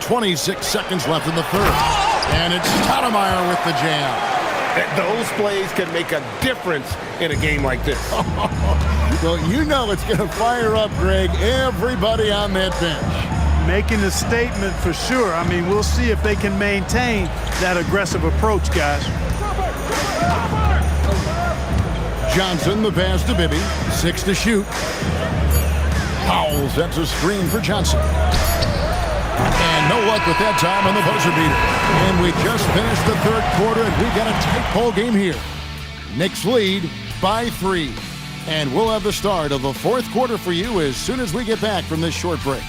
26 seconds left in the third. And it's Stoudemire with the jam. Those plays can make a difference in a game like this. Well, you know it's going to fire up, Greg, everybody on that bench. Making a statement for sure. I mean, we'll see if they can maintain that aggressive approach, guys. Johnson, the pass to Bibby. 6 to shoot. Powell sets a screen for Johnson. And no luck with that time on the buzzer beater. And we just finished the third quarter, and we got a tight ball game here. Knicks lead by 3. And we'll have the start of the fourth quarter for you as soon as we get back from this short break.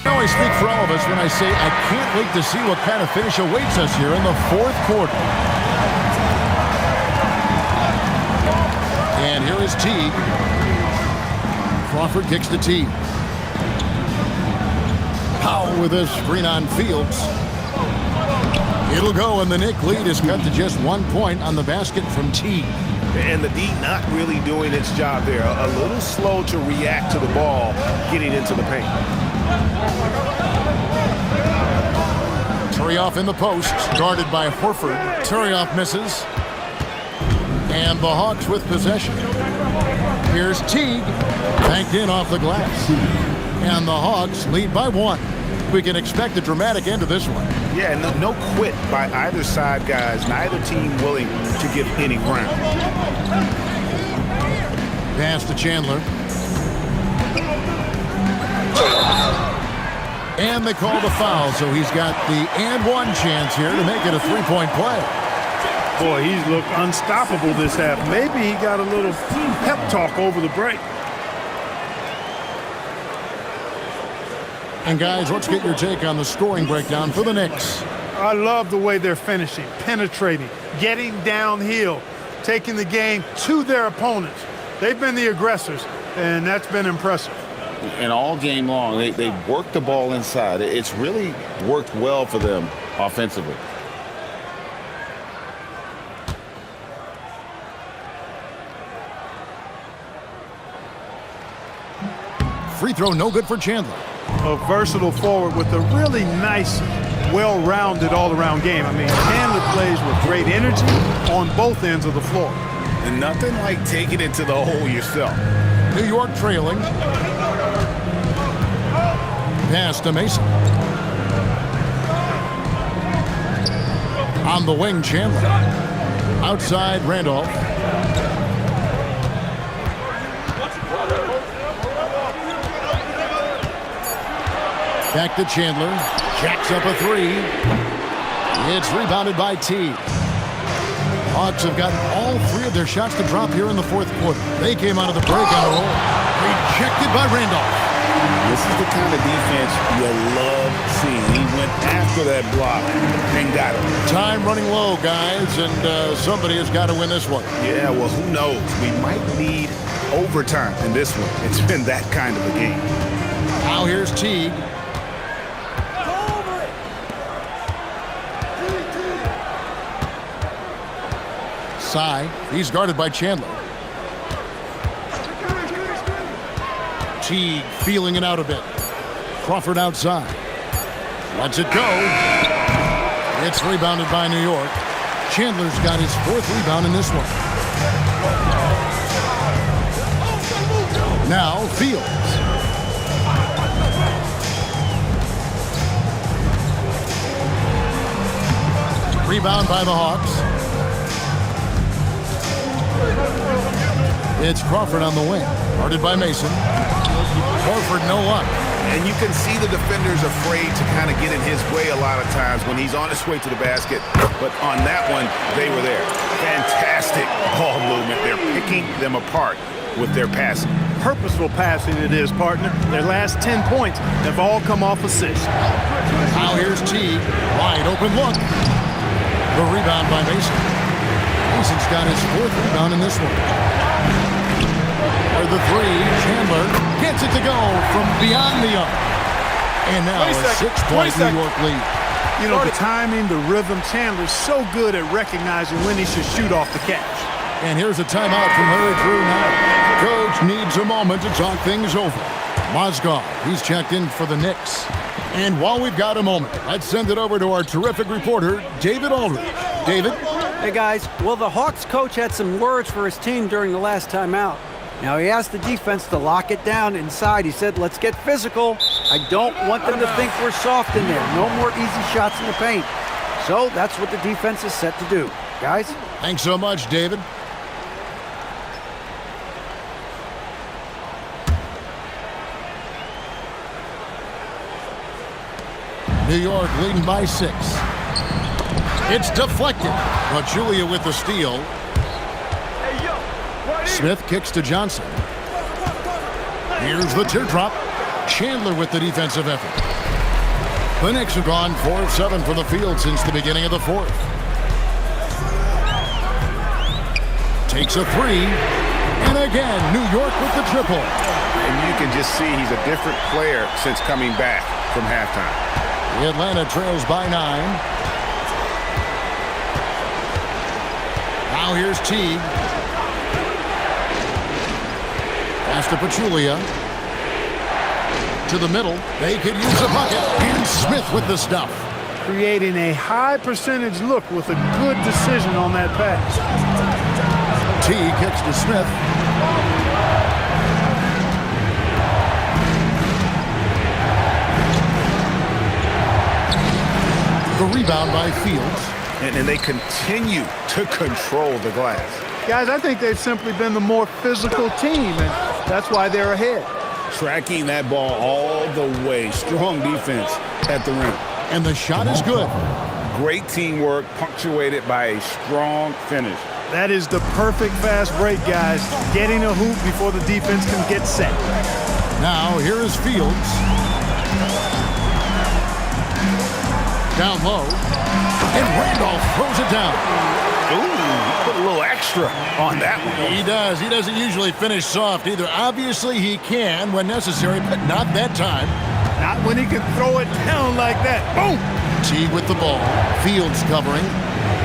Now I speak for all of us when I say I can't wait to see what kind of finish awaits us here in the fourth quarter. And here is Teague. Crawford kicks to Teague. Powell with a screen on Fields. It'll go, and the Knicks lead is cut to just 1 point on the basket from Teague. And the D not really doing its job there. A little slow to react to the ball getting into the paint. Turioff in the post, guarded by Horford. Turioff misses. And the Hawks with possession. Here's Teague, banked in off the glass. And the Hawks lead by 1. We can expect a dramatic end to this one. Yeah, no quit by either side, guys. Neither team willing to give any ground. Pass to Chandler. And they call the foul, so he's got the and one chance here to make it a three-point play. Boy, he's looked unstoppable this half. Maybe he got a little pep talk over the break. And guys, let's get your take on the scoring breakdown for the Knicks. I love the way they're finishing, penetrating, getting downhill, taking the game to their opponents. They've been the aggressors, and that's been impressive. And all game long, they've worked the ball inside. It's really worked well for them offensively. Free throw no good for Chandler. A versatile forward with a really nice, well-rounded all-around game. I mean, Chandler plays with great energy on both ends of the floor. And nothing like taking it to the hole yourself. New York trailing. Pass to Mason. On the wing, Chandler. Outside, Randolph. Back to Chandler. Jacks up a three. It's rebounded by Teague. Hawks have gotten all 3 of their shots to drop here in the fourth quarter. They came out of the break on a roll. Rejected by Randolph. This is the kind of defense you love seeing. He went after that block and got it. Time running low, guys, and somebody has got to win this one. Yeah, well, who knows? We might need overtime in this one. It's been that kind of a game. Now here's Teague. He's guarded by Chandler. Teague feeling it out a bit. Crawford outside. Lets it go. It's rebounded by New York. Chandler's got his 4th rebound in this one. Now Fields. Rebound by the Hawks. It's Crawford on the wing. Guarded by Mason. Horford, no luck. And you can see the defenders afraid to kind of get in his way a lot of times when he's on his way to the basket. But on that one, they were there. Fantastic ball movement. They're picking them apart with their passing. Purposeful passing it is, partner. Their last 10 points have all come off assists. Now here's Teague. Wide open look. The rebound by Mason. Mason's got his 4th rebound in this one. For the three, Chandler gets it to go from beyond the arc. And now a 6-point New York lead. You know, the timing, the rhythm, Chandler's so good at recognizing when he should shoot off the catch. And here's a timeout from Larry Drew now. Coach needs a moment to talk things over. Mozgov, he's checked in for the Knicks. And while we've got a moment, let's send it over to our terrific reporter, David Aldridge. David? Hey, guys. Well, the Hawks coach had some words for his team during the last timeout. Now, he asked the defense to lock it down inside. He said, let's get physical. I don't want them to think we're soft in there. No more easy shots in the paint. So that's what the defense is set to do. Guys? Thanks so much, David. New York leading by 6. It's deflected, but Julia with the steal. Smith kicks to Johnson. Here's the teardrop. Chandler with the defensive effort. The Knicks have gone 4 of 7 from the field since the beginning of the 4th. Takes a 3. And again, New York with the triple. And you can just see he's a different player since coming back from halftime. Atlanta trails by 9. Now here's Teague. Pass to Pachulia. To the middle. They could use a bucket. And Smith with the stuff. creating a high percentage look with a good decision on that pass. T kicks to Smith. The rebound by Fields. And they continue to control the glass. Guys, I think they've simply been the more physical team, and that's why they're ahead. Tracking that ball all the way. Strong defense at the rim. And the shot is good. Great teamwork, punctuated by a strong finish. That is the perfect fast break, guys. Getting a hoop before the defense can get set. Now, here is Fields. Down low. And Randolph throws it down. Ooh, put a little extra on that one. He does. He doesn't usually finish soft either. Obviously, he can when necessary, but not that time. Not when he can throw it down like that. Boom! T with the ball. Fields covering.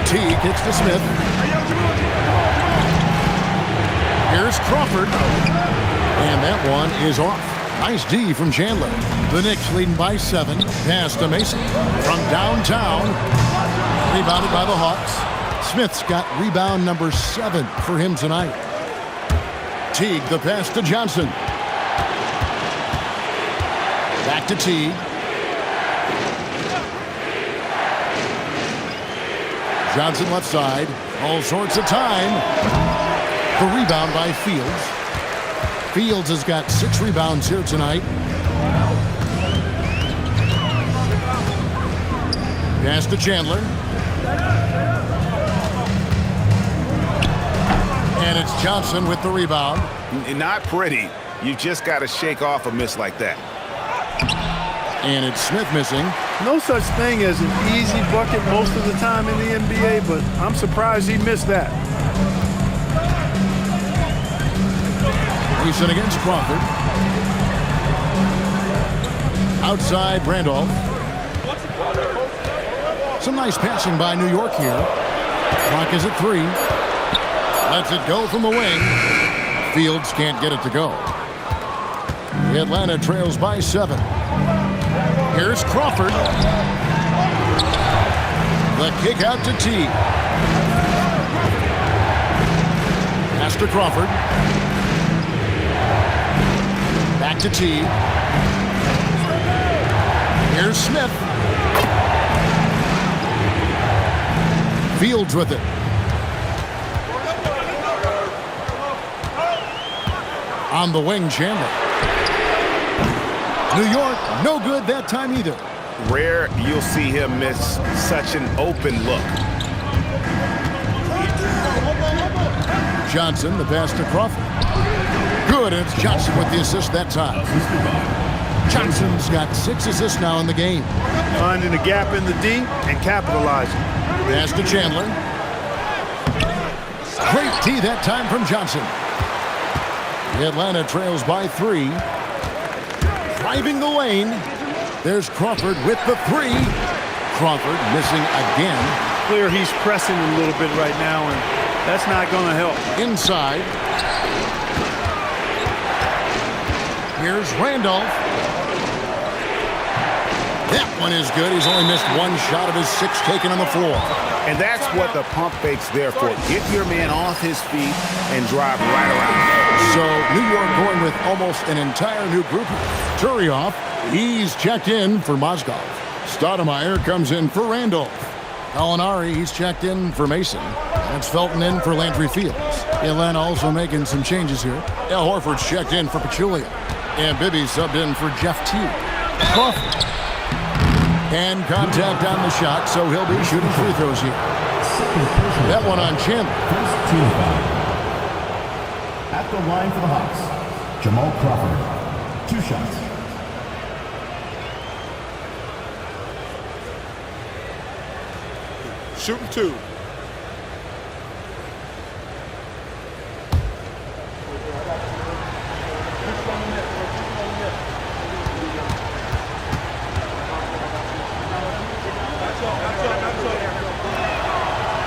T kicks to Smith. Here's Crawford. And that one is off. Nice D from Chandler. The Knicks leading by 7. Pass to Mason. From downtown. Rebounded by the Hawks. Smith's got rebound number 7 for him tonight. Teague, the pass to Johnson. Back to Teague. Johnson left side. All sorts of time. The rebound by Fields. Fields has got 6 rebounds here tonight. Pass to Chandler. And it's Johnson with the rebound. Not pretty. You just got to shake off a miss like that. And it's Smith missing. No such thing as an easy bucket most of the time in the NBA, but I'm surprised he missed that. Mason against Crawford. Outside Randolph. Some nice passing by New York here. Clock is at 3. Lets it go from the wing. Fields can't get it to go. Atlanta trails by 7. Here's Crawford. The kick out to T. Pass to Crawford. Back to T. Here's Smith. Fields with it. On the wing, Chandler. New York, no good that time either. Rare you'll see him miss such an open look. Johnson, the pass to Crawford. Good, and it's Johnson with the assist that time. Johnson's got 6 assists now in the game. Finding a gap in the D and capitalizing. Pass to Chandler. Great D that time from Johnson. Atlanta trails by 3. Driving the lane. There's Crawford with the 3. Crawford missing again. Clear he's pressing a little bit right now, and that's not going to help. Inside. Here's Randolph. That one is good. He's only missed 1 shot of his 6 taken on the floor. And that's what the pump fake's there for. Get your man off his feet and drive right around. So New York going with almost an entire new group. Turioff, he's checked in for Mozgov. Stoudemire comes in for Randolph. Gallinari, he's checked in for Mason. That's Felton in for Landry Fields. Atlanta also making some changes here. Al Horford's checked in for Pachulia. And Bibby subbed in for Jeff Teague. Crawford. And contact on the shot, so he'll be shooting free throws here. That one on Chandler. First team foul. At the line for the Hawks, Jamal Crawford. 2 shots. Shooting 2.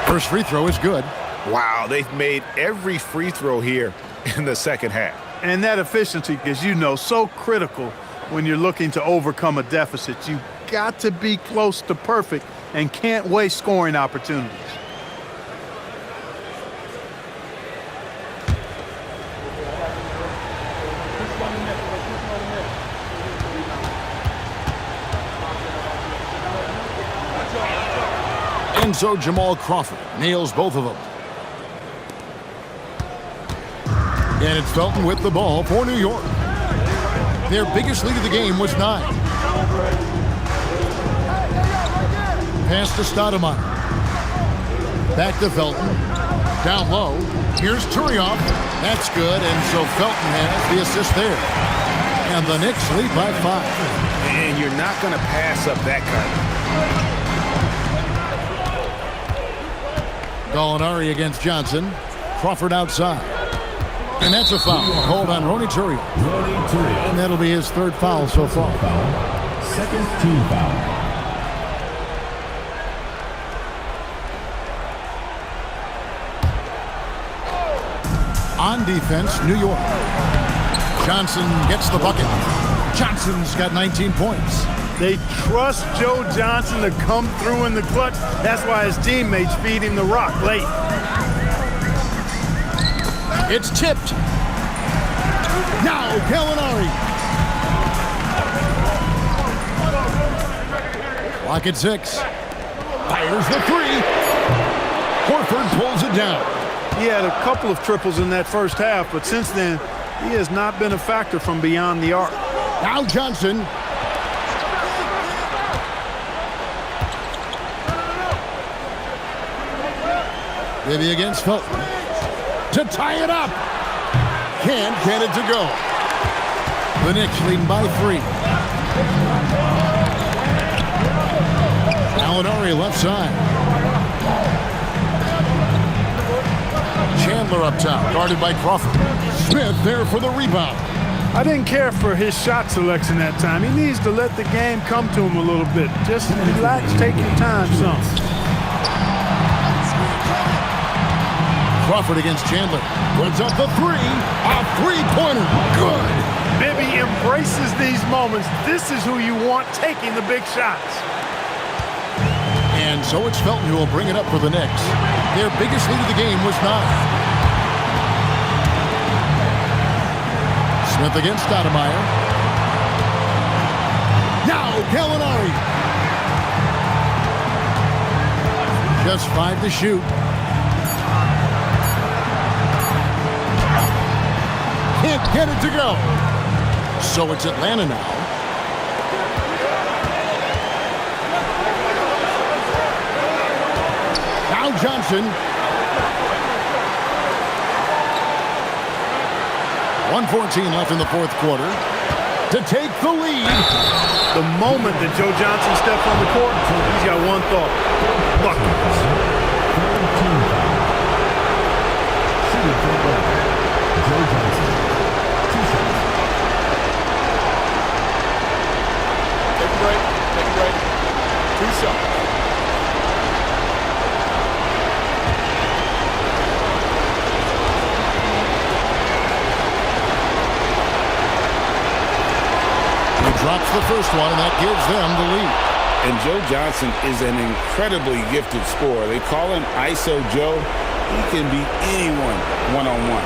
First free throw is good. Wow, they've made every free throw here in the second half. And that efficiency, as you know, so critical when you're looking to overcome a deficit. You got to be close to perfect and can't waste scoring opportunities. And so Jamal Crawford nails both of them. And it's Felton with the ball for New York. Their biggest lead of the game was 9. Pass to Stoudemire. Back to Felton. Down low. Here's Turioff. That's good, and so Felton has the assist there. And the Knicks lead by 5. And you're not going to pass up that kind. Gallinari against Johnson. Crawford outside. And that's a foul. Hold on Ronny Turioff. And that'll be his 3rd foul so far. Second team foul. On defense, New York. Johnson gets the bucket. Johnson's got 19 points. They trust Joe Johnson to come through in the clutch. That's why his teammates feed him the rock late. It's tipped. Now Gallinari. Clock at 6. Fires the 3. Horford pulls it down. He had a couple of triples in that first half, but since then, he has not been a factor from beyond the arc. Now Johnson. Bibby against Felton. To tie it up. Can't get it to go. The Knicks leading by 3. Gallinari left side. Chandler up top, guarded by Crawford. Smith there for the rebound. I didn't care for his shot selection that time. He needs to let the game come to him a little bit. Just relax, take your time some. Crawford against Chandler. Puts up the 3. A 3-pointer. Good. Bibby embraces these moments. This is who you want taking the big shots. And so it's Felton who will bring it up for the Knicks. Their biggest lead of the game was 9. Smith against Stoudemire. Now Gallinari. Just 5 to shoot. Can't get it to go. So it's Atlanta now. Now Johnson. 1:14 left in the 4th quarter. To take the lead. The moment that Joe Johnson steps on the court, he's got one thought. Buckets. Joe Johnson. 2 shots. Take a break. Take a break. 2 shots. He drops the first one, and that gives them the lead. And Joe Johnson is an incredibly gifted scorer. They call him ISO Joe. He can beat anyone one-on-one.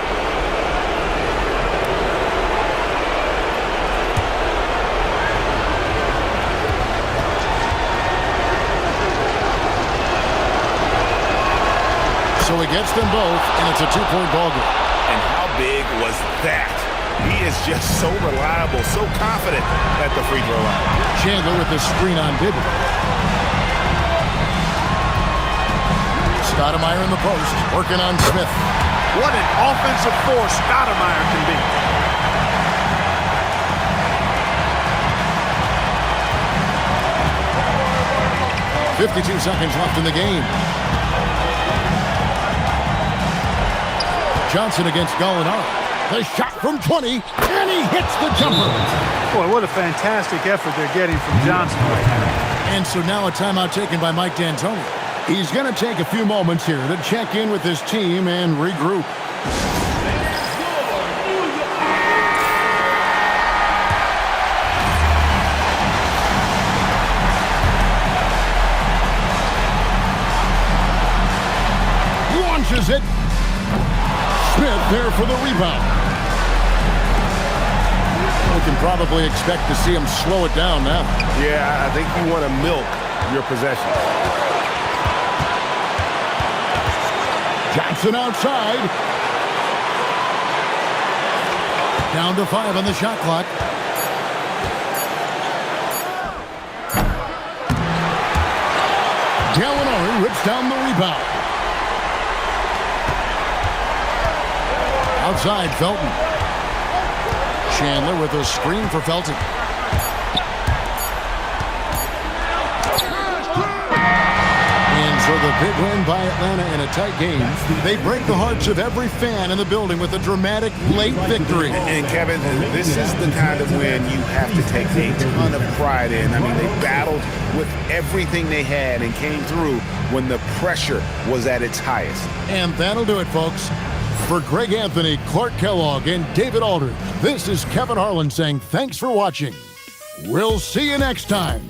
So he gets them both, and it's a 2-point ball game. And how big was that? He is just so reliable, so confident at the free throw line. Chandler with the screen on Bibby. Stoudemire in the post, working on Smith. What an offensive force Stoudemire can be. .52 seconds left in the game. Johnson against Gallinari. The shot from 20, and he hits the jumper. Boy, what a fantastic effort they're getting from Johnson right now. And so now a timeout taken by Mike D'Antoni. He's going to take a few moments here to check in with his team and regroup. has it. Smith there for the rebound. We can probably expect to see him slow it down now. Yeah, I think you want to milk your possession. Johnson outside. Down to 5 on the shot clock. Gallinari rips down the rebound. Outside, Felton. Chandler with a screen for Felton. And so the big win by Atlanta in a tight game. They break the hearts of every fan in the building with a dramatic late victory. And Kevin, this is the kind of win you have to take a ton of pride in. I mean, they battled with everything they had and came through when the pressure was at its highest. And that'll do it, folks. For Greg Anthony, Clark Kellogg, and David Aldridge, this is Kevin Harlan saying thanks for watching. We'll see you next time.